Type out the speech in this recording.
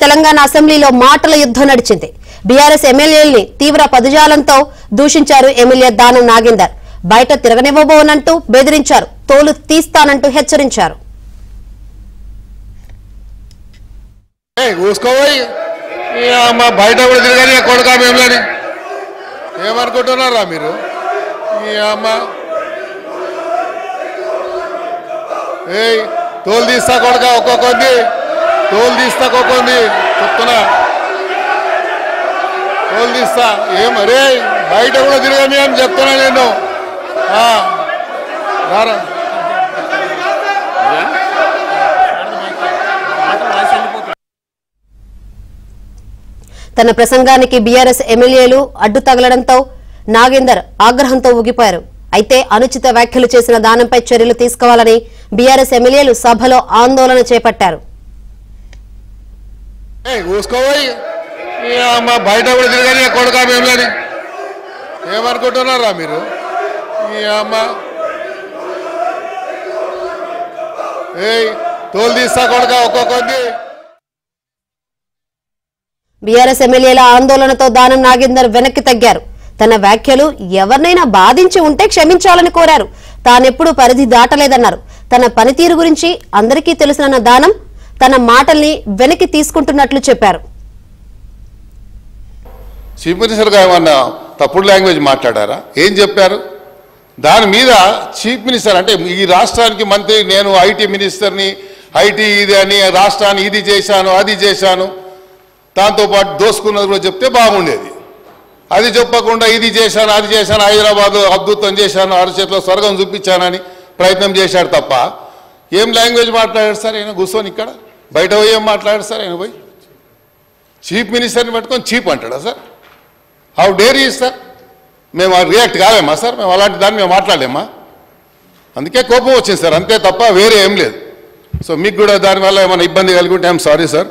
తెలంగాణ అసెంబ్లీలో మాటల యుద్ధం నడిచింది. బీఆర్ఎస్ ఎమ్మెల్యేల్ని తీవ్ర పదజాలంతో దూషించారు ఎమ్మెల్యే దానం నాగేందర్. బయట తిరగనివ్వబోనంటూ బెదిరించారు. తోలు తీస్తానంటూ హెచ్చరించారు. బయట కూడా తిరగని కొడుకా మేమని ఏమనుకుంటున్నారా మీరు? తోలు తీస్తా కొడుక ఒక్కొక్కది తోలు తీస్తా ఒక్కొక్కది చెప్తున్నా తోలు తీస్తా ఏమరే బయట కూడా తిరగని అని చెప్తున్నా నేను. రారా తన ప్రసంగానికి బీఆర్ఎస్ ఎమ్మెల్యేలు అడ్డు తగలడంతో నాగేందర్ ఆగ్రహంతో ఊగిపోయారు. అయితే అనుచిత వ్యాఖ్యలు చేసిన దానంపై చర్యలు తీసుకోవాలని బీఆర్ఎస్ ఎమ్మెల్యేలు సభలో ఆందోళన చేపట్టారు. బయట కూడా తిరగని కొడుకా మేమని ఏమనుకుంటున్నారా మీరు? తోలు తీస్తా కొడుక ఒక్కొక్కది. బీఆర్ఎస్ ఎమ్మెల్యేల ఆందోళనతో దానం నాగేందర్ వెనక్కి తగ్గారు. తన వ్యాఖ్యలు ఎవరినైనా బాధించి ఉంటే క్షమించాలని కోరారు. తానెప్పుడు పరిధి దాటలేదన్నారు. తన పనితీరు గురించి అందరికీ తెలుసునన్న దానం తన మాటల్ని వెనక్కి తీసుకుంటున్నట్లు చెప్పారు. చీఫ్ మినిస్టర్గా ఏమన్నా తప్పుడు లాంగ్వేజ్ మాట్లాడారా? ఏం చెప్పారు? దాని మీద చీఫ్ మినిస్టర్ అంటే ఈ రాష్ట్రానికి మంత్రి, నేను ఐటీ మినిస్టర్ని, ఐటీ ఇది అని రాష్ట్రాన్ని ఇది చేశాను అది చేశాను, దాంతోపాటు దోసుకున్నది కూడా చెప్తే బాగుండేది. అది చెప్పకుండా ఇది చేశాను అది చేశాను, హైదరాబాద్ అద్భుతం చేశాను, అరచేతిలో స్వర్గం చూపించానని ప్రయత్నం చేశాడు తప్ప ఏం లాంగ్వేజ్ మాట్లాడాడు సార్? ఆయన కూర్చొని ఇక్కడ బయట పోయి ఏం మాట్లాడాడు సార్? ఆయన పోయి చీఫ్ మినిస్టర్ని పట్టుకొని చీప్ అంటాడా sir? How dare is sir? మేము రియాక్ట్ కాలేమా సార్? మేము అలాంటి దాన్ని మేము మాట్లాడలేమా? అందుకే కోపం వచ్చింది సార్, అంతే తప్ప వేరే ఏం లేదు. సో మీకు కూడా దానివల్ల ఏమైనా ఇబ్బంది కలిగి ఉంటే ఐఎమ్ సారీ సార్.